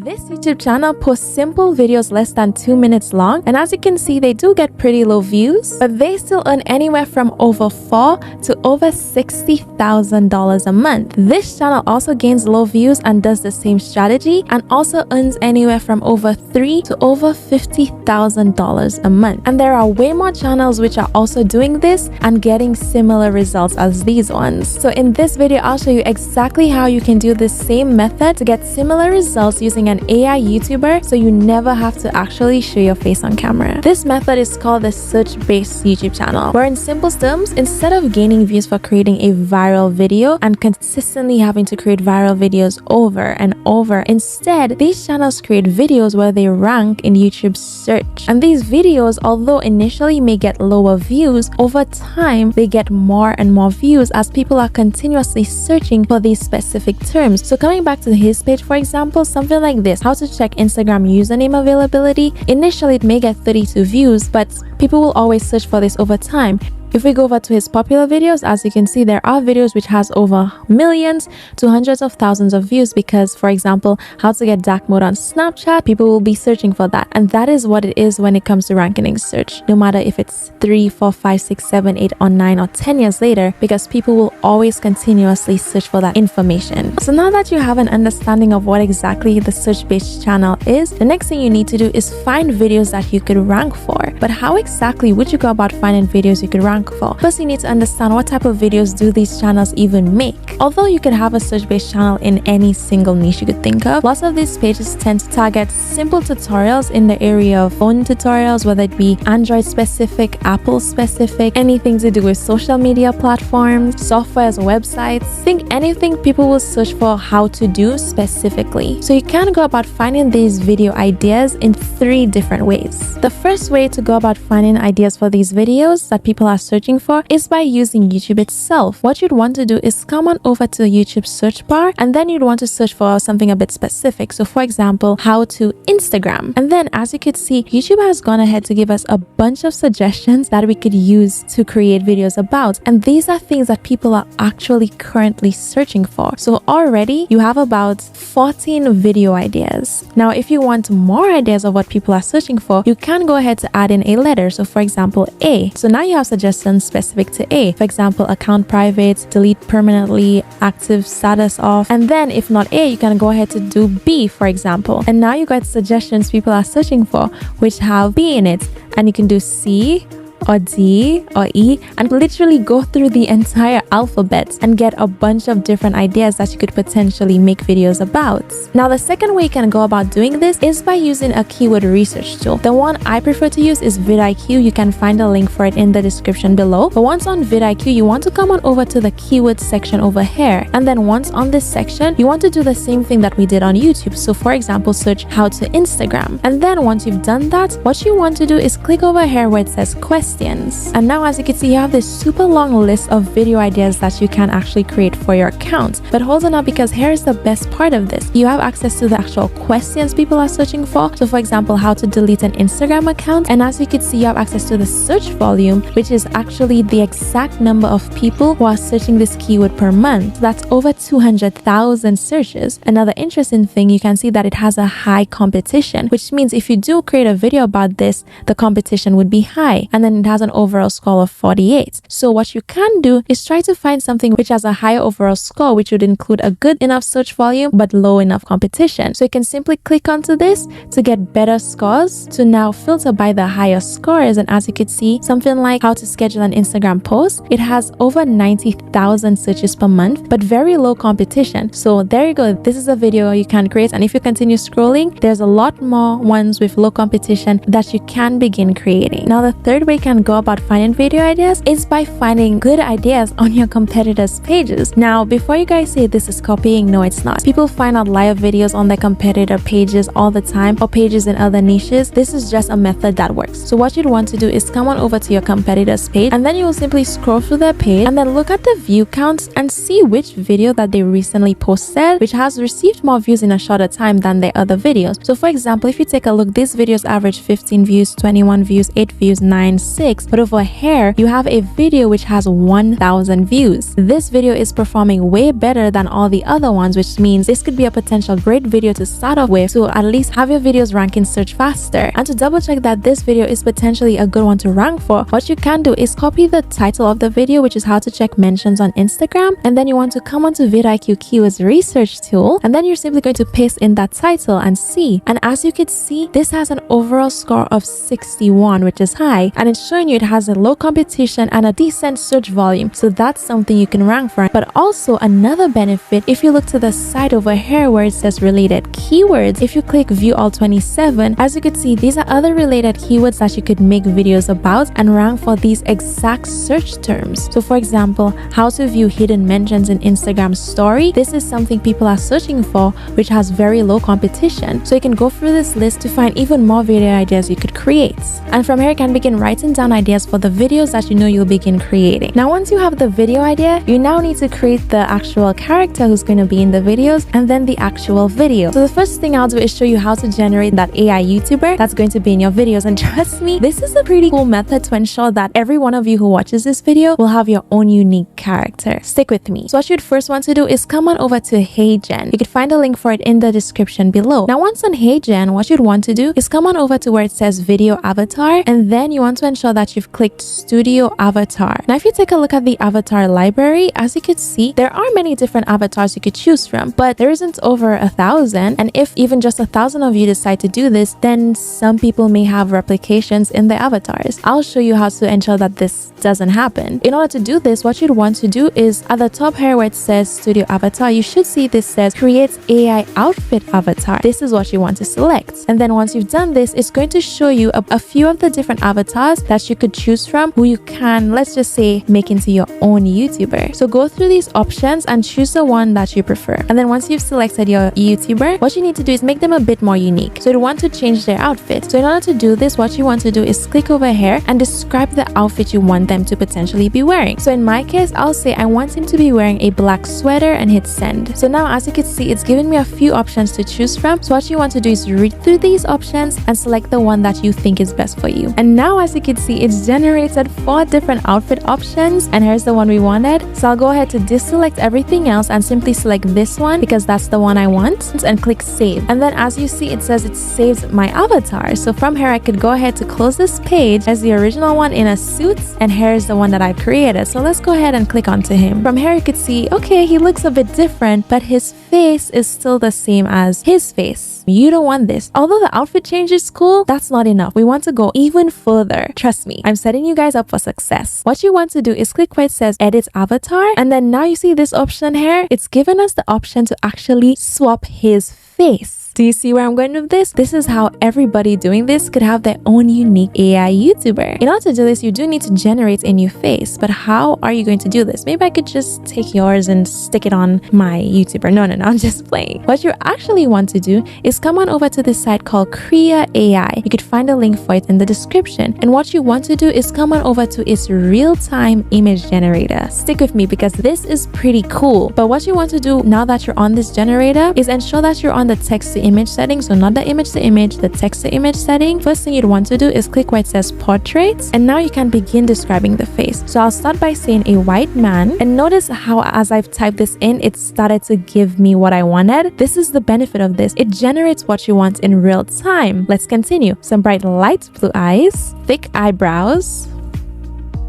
This YouTube channel posts simple videos less than 2 minutes long, and as you can see, they do get pretty low views, but they still earn anywhere from over $4,000 to over $60,000 a month. This channel also gains low views and does the same strategy, and also earns anywhere from over $3,000 to over $50,000 a month. And there are way more channels which are also doing this and getting similar results as these ones. So in this video, I'll show you exactly how you can do the same method to get similar results using an AI YouTuber, so you never have to actually show your face on camera. This method is called the search-based YouTube channel, where in simple terms, instead of gaining views for creating a viral video and consistently having to create viral videos over and over, instead these channels create videos where they rank in YouTube's search. And these videos, although initially may get lower views, over time they get more and more views as people are continuously searching for these specific terms. So coming back to his page, for example, something like this: how to check Instagram username availability. Initially it may get 32 views, but people will always search for this over time. If we go over to his popular videos, as you can see, there are videos which has over millions to hundreds of thousands of views because, for example, how to get dark mode on Snapchat, people will be searching for that. And that is what it is when it comes to ranking in search, no matter if it's 3, 4, 5, 6, 7, 8 or 9 or 10 years later, because people will always continuously search for that information. So now that you have an understanding of what exactly the search-based channel is, the next thing you need to do is find videos that you could rank for. But how exactly would you go about finding videos you could rank for? First, you need to understand what type of videos do these channels even make. Although you could have a search-based channel in any single niche you could think of, lots of these pages tend to target simple tutorials in the area of phone tutorials, whether it be Android specific, Apple specific, anything to do with social media platforms, softwares, websites. Think anything people will search for how to do specifically. So you can go about finding these video ideas in 3 different ways. The first way to go about finding ideas for these videos that people are searching for is by using YouTube itself. What you'd want to do is come on over to the YouTube search bar, and then you'd want to search for something a bit specific. So for example, how to Instagram. And then as you could see, YouTube has gone ahead to give us a bunch of suggestions that we could use to create videos about. And these are things that people are actually currently searching for. So already you have about 14 video ideas. Now, if you want more ideas of what people are searching for, you can go ahead to add in a letter. So for example, A. So now you have suggestions specific to A. For example, account private, delete permanently, active status off. And then if not A, you can go ahead to do B, for example. And now you got suggestions people are searching for which have B in it. And you can do C or D or E and literally go through the entire alphabet and get a bunch of different ideas that you could potentially make videos about. Now, the second way you can go about doing this is by using a keyword research tool. The one I prefer to use is vidIQ. You can find a link for it in the description below. But once on vidIQ, you want to come on over to the keyword section over here. And then once on this section, you want to do the same thing that we did on YouTube. So for example, search how to Instagram. And then once you've done that, what you want to do is click over here where it says questions. And now, as you can see, you have this super long list of video ideas that you can actually create for your account. But hold on up, because here's the best part of this. You have access to the actual questions people are searching for. So for example, how to delete an Instagram account. And as you can see, you have access to the search volume, which is actually the exact number of people who are searching this keyword per month. So that's over 200,000 searches. Another interesting thing, you can see that it has a high competition, which means if you do create a video about this, the competition would be high. And then it has an overall score of 48. So what you can do is try to find something which has a higher overall score, which would include a good enough search volume but low enough competition. So you can simply click onto this to get better scores, to now filter by the higher scores. And as you can see, something like how to schedule an Instagram post, it has over 90,000 searches per month but very low competition. So there you go. This is a video you can create, and if you continue scrolling, there's a lot more ones with low competition that you can begin creating. Now, the third way you can go about finding video ideas is by finding good ideas on your competitors' pages. Now, before you guys say this is copying, no, it's not. People find out live videos on their competitor pages all the time, or pages in other niches. This is just a method that works. So what you'd want to do is come on over to your competitor's page, and then you will simply scroll through their page and then look at the view counts and see which video that they recently posted which has received more views in a shorter time than their other videos. So for example, if you take a look, these videos average 15 views, 21 views, 8 views, 9, 6, but over here you have a video which has 1,000 views. This video is performing way better than all the other ones, which means this could be a potential great video to start off with to at least have your videos rank in search faster. And to double check that this video is potentially a good one to rank for, what you can do is copy the title of the video, which is how to check mentions on Instagram, and then you want to come onto vidIQ keywords research tool, and then you're simply going to paste in that title and see. And as you can see, this has an overall score of 61, which is high, and it's showing you it has a low competition and a decent search volume, so that's something you can rank for. But also another benefit, if you look to the side over here where it says related keywords, if you click view all 27, as you can see, these are other related keywords that you could make videos about and rank for these exact search terms. So for example, how to view hidden mentions in Instagram story, this is something people are searching for, which has very low competition. So you can go through this list to find even more video ideas you could create. And from here you can begin writing down ideas for the videos that you know you'll begin creating. Now once you have the video idea, you now need to create the actual character who's going to be in the videos and then the actual video. So the first thing I'll do is show you how to generate that AI YouTuber that's going to be in your videos, and trust me, this is a pretty cool method to ensure that every one of you who watches this video will have your own unique character. Stick with me. So what you'd first want to do is come on over to HeyGen. You could find a link for it in the description below. Now once on HeyGen, what you'd want to do is come on over to where it says video avatar, and then you want to ensure that you've clicked studio avatar. Now if you take a look at the avatar library, as you could see, there are many different avatars you could choose from, but there isn't over 1,000, and if even just 1,000 of you decide to do this, then some people may have replications in their avatars. I'll show you how to ensure that this doesn't happen. In order to do this, what you'd want to do is at the top here where it says studio avatar, you should see this says create AI outfit avatar. This is what you want to select, and then once you've done this, it's going to show you a few of the different avatars that you could choose from who you can, let's just say, make into your own YouTuber. So go through these options and choose the one that you prefer, and then once you've selected your YouTuber, what you need to do is make them a bit more unique. So you want to change their outfit. So in order to do this, what you want to do is click over here and describe the outfit you want them to potentially be wearing. So in my case, I'll say I want him to be wearing a black sweater and hit send. So now as you can see, it's giving me a few options to choose from. So what you want to do is read through these options and select the one that you think is best for you. And now as you can see, it's generated 4 different outfit options, and here's the one we wanted. So I'll go ahead to deselect everything else and simply select this one because that's the one I want, and click save. And then as you see, it says it saves my avatar. So from here I could go ahead to close this page as the original one in a suit, and here's the one that I created. So let's go ahead and click onto him. From here you could see, okay, he looks a bit different, but his face is still the same as his face. You don't want this. Although the outfit change is cool, that's not enough. We want to go even further. Trust me, I'm setting you guys up for success. What you want to do is click where it says edit avatar, and then now you see this option here. It's given us the option to actually swap his face. Do you see where I'm going with this? This is how everybody doing this could have their own unique AI YouTuber. In order to do this, you do need to generate a new face, but how are you going to do this? Maybe I could just take yours and stick it on my YouTuber. No, I'm just playing. What you actually want to do is come on over to this site called Krea AI. You could find a link for it in the description. And what you want to do is come on over to its real-time image generator. Stick with me because this is pretty cool. But what you want to do now that you're on this generator is ensure that you're on the text to image setting. So not the image to image, the text to image setting. First thing you'd want to do is click where it says portraits, and now you can begin describing the face. So I'll start by saying a white man, and notice how as I've typed this in, it started to give me what I wanted. This is the benefit of this. It generates what you want in real time. Let's continue. Some bright light blue eyes, thick eyebrows,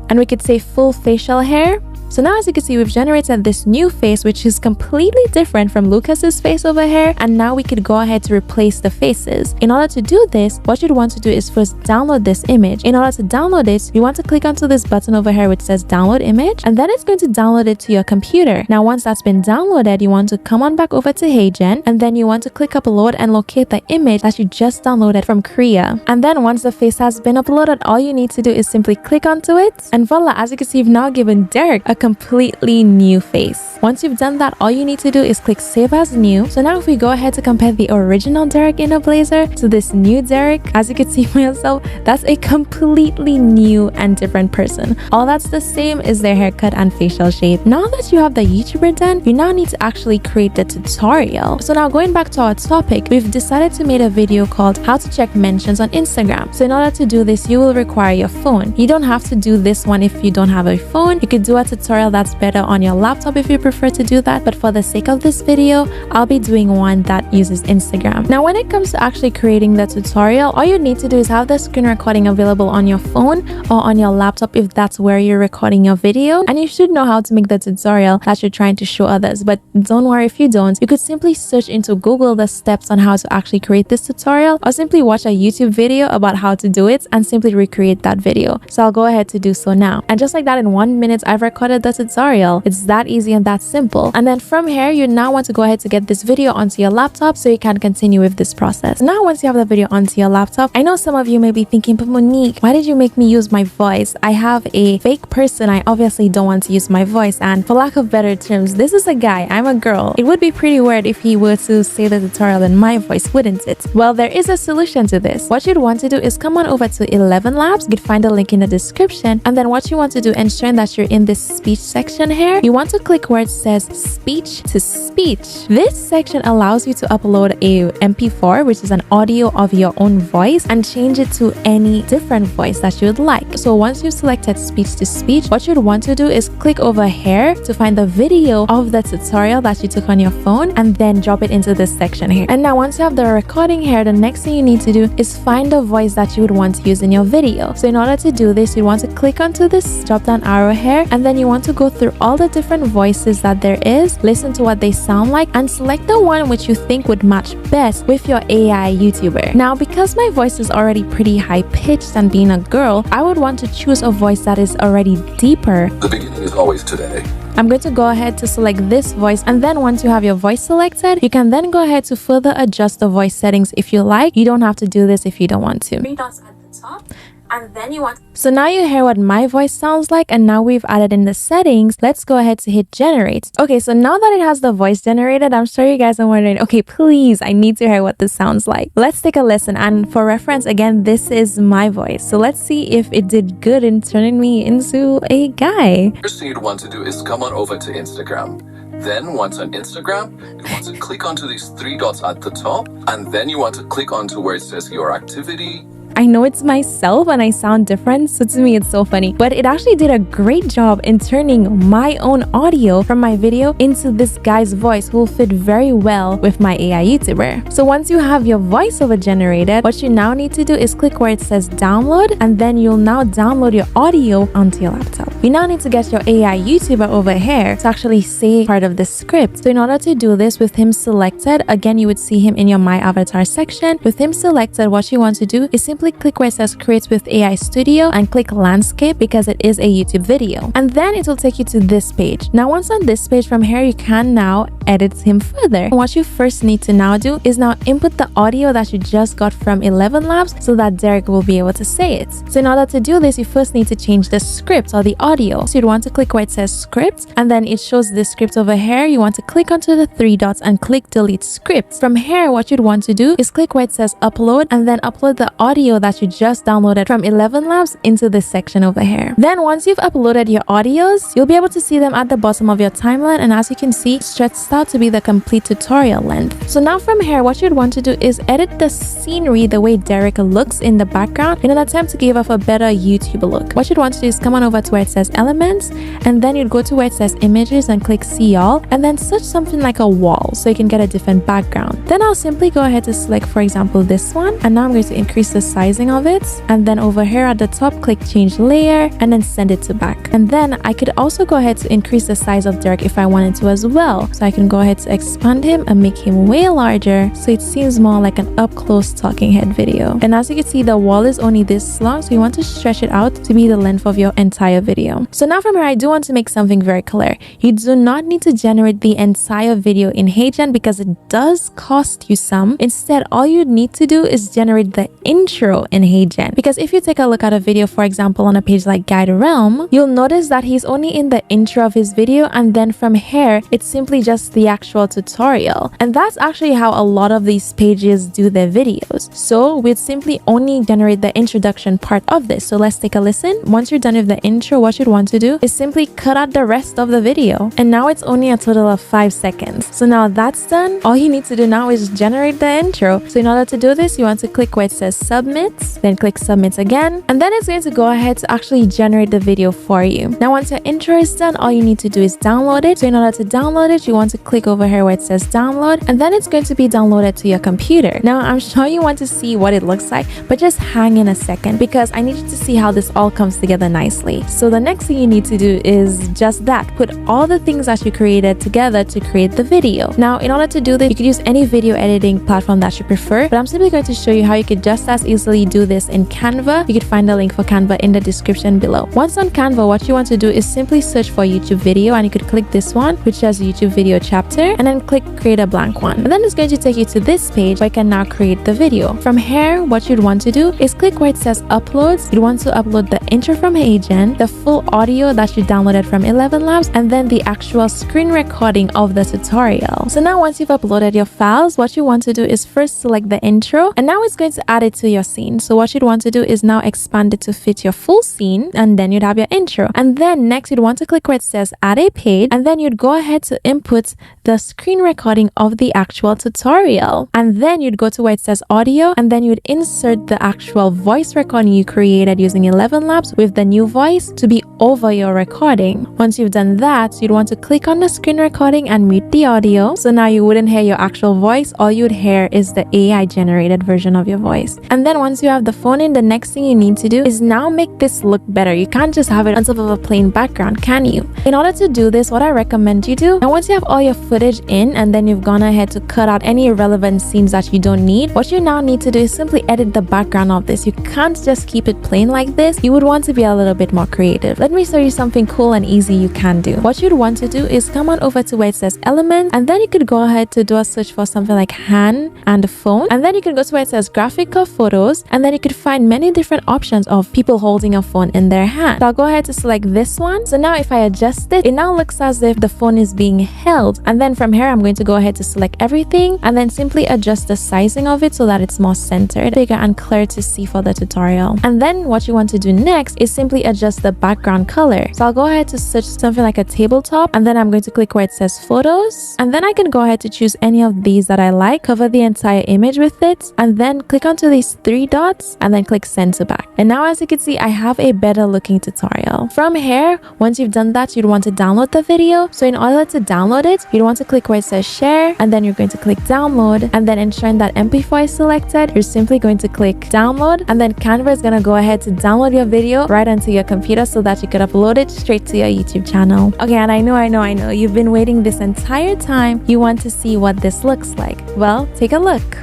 and we could say full facial hair. So now as you can see, we've generated this new face which is completely different from Lucas's face over here, and now we could go ahead to replace the faces. In order to do this, what you'd want to do is first download this image. In order to download it, you want to click onto this button over here which says download image, and then it's going to download it to your computer. Now once that's been downloaded, you want to come on back over to HeyGen, and then you want to click upload and locate the image that you just downloaded from Krea. And then once the face has been uploaded, all you need to do is simply click onto it, and voila, as you can see, you've now given Derek a completely new face. this. Once you've done that, all you need to do is click save as new. So now if we go ahead to compare the original Derek in a blazer to this new Derek, as you can see for yourself, that's a completely new and different person. All that's the same is their haircut and facial shape. Now that you have the YouTuber done, you now need to actually create the tutorial. So now going back to our topic, we've decided to make a video called how to check mentions on Instagram. So in order to do this, you will require your phone. You don't have to do this one if you don't have a phone. You could do a tutorial that's better on your laptop if you prefer to do that, but for the sake of this video, I'll be doing one that uses Instagram. Now when it comes to actually creating the tutorial, all you need to do is have the screen recording available on your phone or on your laptop if that's where you're recording your video, and you should know how to make the tutorial that you're trying to show others. But don't worry if you don't. You could simply search into Google the steps on how to actually create this tutorial, or simply watch a YouTube video about how to do it and simply recreate that video. So I'll go ahead to do so now. And just like that, in 1 minute I've recorded the tutorial. It's that easy and that simple. And then from here, you now want to go ahead to get this video onto your laptop so you can continue with this process. Now once you have the video onto your laptop, I know some of you may be thinking, but Monique, why did you make me use my voice? I have a fake person. I obviously don't want to use my voice, and for lack of better terms, this is a guy, I'm a girl. It would be pretty weird if he were to say the tutorial in my voice, wouldn't it? Well, there is a solution to this. What you'd want to do is come on over to 11 Labs. You could find a link in the description, and then what you want to do, ensuring that you're in this speech section here, you want to click where it says speech to speech. This section allows you to upload a MP4, which is an audio of your own voice, and change it to any different voice that you would like. So once you've selected speech to speech, what you'd want to do is click over here to find the video of the tutorial that you took on your phone, and then drop it into this section here. And now once you have the recording here, the next thing you need to do is find the voice that you would want to use in your video. So in order to do this, you want to click onto this drop down arrow here, and then you want to go through all the different voices that there is, listen to what they sound like, and select the one which you think would match best with your AI YouTuber. Now because my voice is already pretty high pitched and being a girl, I would want to choose a voice that is already deeper. The beginning is always today. I'm going to go ahead to select this voice, and then once you have your voice selected, you can then go ahead to further adjust the voice settings if you like. You don't have to do this if you don't want to. 3 dots at the top, and then you want... So now you hear what my voice sounds like, and now we've added in the settings. Let's go ahead to hit generate. Okay, so now that it has the voice generated, I'm sure you guys are wondering, okay, please, I need to hear what this sounds like. Let's take a listen, and for reference, again, this is my voice. So let's see if it did good in turning me into a guy. First thing you'd want to do is come on over to Instagram. Then once on Instagram, you want to click onto these 3 dots at the top, and then you want to click onto where it says your activity. I know it's myself and I sound different, so to me it's so funny, but it actually did a great job in turning my own audio from my video into this guy's voice, who will fit very well with my AI YouTuber. So once you have your voiceover generated, what you now need to do is click where it says download, and then you'll now download your audio onto your laptop. You now need to get your AI YouTuber over here to actually say part of the script. So in order to do this, with him selected, again, you would see him in your My Avatar section. With him selected, what you want to do is simply click where it says create with AI Studio and click landscape, because it is a YouTube video. And then it will take you to this page. Now once on this page, from here you can now edit him further. And what you first need to now do is now input the audio that you just got from 11 Labs so that Derek will be able to say it. So in order to do this, you first need to change the script or the audio. So you'd want to click where it says script, and then it shows this script over here. You want to click onto the 3 dots and click delete script. From here, what you'd want to do is click where it says upload, and then upload the audio that you just downloaded from 11 Labs into this section over here. Then once you've uploaded your audios, you'll be able to see them at the bottom of your timeline, and as you can see, stretched out to be the complete tutorial length. So now from here, what you'd want to do is edit the scenery the way Derek looks in the background in an attempt to give off a better YouTube look. What you'd want to do is come on over to where it says elements, and then you'd go to where it says images and click see all, and then search something like a wall so you can get a different background. Then I'll simply go ahead to select, for example, this one, and now I'm going to increase the sizing of it, and then over here at the top, click change layer, and then send it to back. And then I could also go ahead to increase the size of Derek if I wanted to as well. So I can go ahead to expand him and make him way larger so it seems more like an up close talking head video. And as you can see, the wall is only this long, so you want to stretch it out to be the length of your entire video. So now from here, I do want to make something very clear. You do not need to generate the entire video in HeyGen because it does cost you some. Instead, all you need to do is generate the intro intro in HeyGen. Because if you take a look at a video, for example, on a page like Guide Realm, you'll notice that he's only in the intro of his video, and then from here, it's simply just the actual tutorial. And that's actually how a lot of these pages do their videos. So we'd simply only generate the introduction part of this. So let's take a listen. Once you're done with the intro, what you'd want to do is simply cut out the rest of the video. And now it's only a total of 5 seconds. So now that's done. All you need to do now is generate the intro. So in order to do this, you want to click where it says submit, then click submit again, and then it's going to go ahead to actually generate the video for you. Now once your intro is done, all you need to do is download it. So in order to download it, you want to click over here where it says download, and then it's going to be downloaded to your computer. Now I'm sure you want to see what it looks like, but just hang in a second because I need you to see how this all comes together nicely. So the next thing you need to do is just that. Put all the things that you created together to create the video. Now in order to do this, you could use any video editing platform that you prefer, but I'm simply going to show you how you could just as easily do this in Canva. You could find a link for Canva in the description below. Once on Canva, what you want to do is simply search for YouTube video, and you could click this one which says YouTube video chapter, and then click create a blank one, and then it's going to take you to this page where you can now create the video. From here, what you'd want to do is click where it says uploads. You'd want to upload the intro from HeyGen, the full audio that you downloaded from 11 Labs, and then the actual screen recording of the tutorial. So now once you've uploaded your files, what you want to do is first select the intro, and now it's going to add it to your scene. So what you'd want to do is now expand it to fit your full scene, and then you'd have your intro. And then next you'd want to click where it says add a page, and then you'd go ahead to input the screen recording of the actual tutorial. And then you'd go to where it says audio, and then you'd insert the actual voice recording you created using 11 Labs with the new voice to be over your recording. Once you've done that, you'd want to click on the screen recording and mute the audio. So now you wouldn't hear your actual voice. All you'd hear is the AI generated version of your voice. And then once you have the phone in, the next thing you need to do is now make this look better. You can't just have it on top of a plain background, can you? In order to do this, what I recommend you do, and once you have all your footage in and then you've gone ahead to cut out any irrelevant scenes that you don't need, what you now need to do is simply edit the background of this. You can't just keep it plain like this. You would want to be a little bit more creative. Let me show you something cool and easy you can do. What you'd want to do is come on over to where it says element, and then you could go ahead to do a search for something like hand and phone, and then you can go to where it says graphic or photos, and then you could find many different options of people holding a phone in their hand. So I'll go ahead to select this one. So now if I adjust it, it now looks as if the phone is being held. And then from here, I'm going to go ahead to select everything and then simply adjust the sizing of it so that it's more centered, bigger and clear to see for the tutorial. And then what you want to do next is simply adjust the background color. So I'll go ahead to search something like a tabletop, and then I'm going to click where it says photos, and then I can go ahead to choose any of these that I like, cover the entire image with it, and then click onto these 3 dots and then click send to back. And now as you can see, I have a better looking tutorial. From here, once you've done that, you'd want to download the video. So in order to download it, you'd want to click where it says share, and then you're going to click download, and then ensuring that MP4 is selected, you're simply going to click download, and then Canva is going to go ahead to download your video right onto your computer so that you could upload it straight to your YouTube channel. Okay, and I know you've been waiting this entire time. You want to see what this looks like. Well, take a look.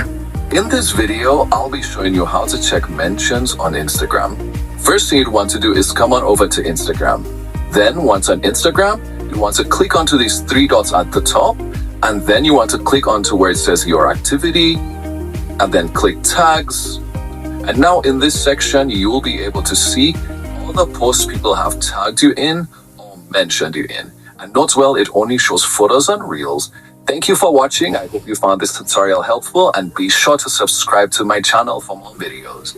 In this video, I'll be showing you how to check mentions on Instagram. First thing you'd want to do is come on over to Instagram. Then once on Instagram, you want to click onto these 3 dots at the top, and then you want to click onto where it says your activity, and then click tags. And now in this section, you will be able to see all the posts people have tagged you in or mentioned you in. And note well, it only shows photos and reels. Thank you for watching. I hope you found this tutorial helpful, and be sure to subscribe to my channel for more videos.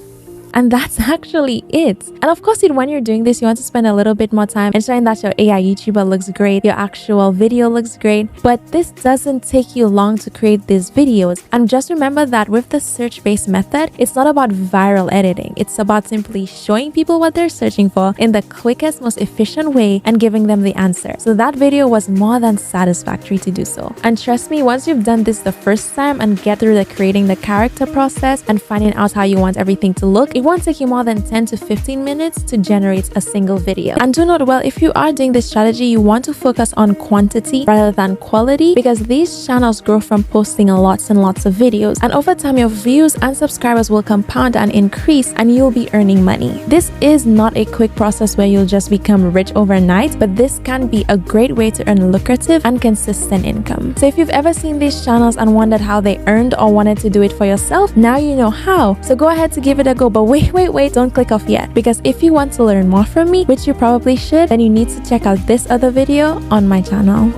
And that's actually it. And of course, when you're doing this, you want to spend a little bit more time ensuring that your AI YouTuber looks great, your actual video looks great. But this doesn't take you long to create these videos. And just remember that with the search-based method, it's not about viral editing. It's about simply showing people what they're searching for in the quickest, most efficient way and giving them the answer. So that video was more than satisfactory to do so. And trust me, once you've done this the first time and get through the creating the character process and finding out how you want everything to look, it won't take you more than 10 to 15 minutes to generate a single video. And do note, well, if you are doing this strategy, you want to focus on quantity rather than quality, because these channels grow from posting lots and lots of videos, and over time your views and subscribers will compound and increase, and you'll be earning money. This is not a quick process where you'll just become rich overnight, but this can be a great way to earn lucrative and consistent income. So if you've ever seen these channels and wondered how they earned or wanted to do it for yourself, now you know how. So go ahead to give it a go. But wait, don't click off yet, because if you want to learn more from me, which you probably should, then you need to check out this other video on my channel.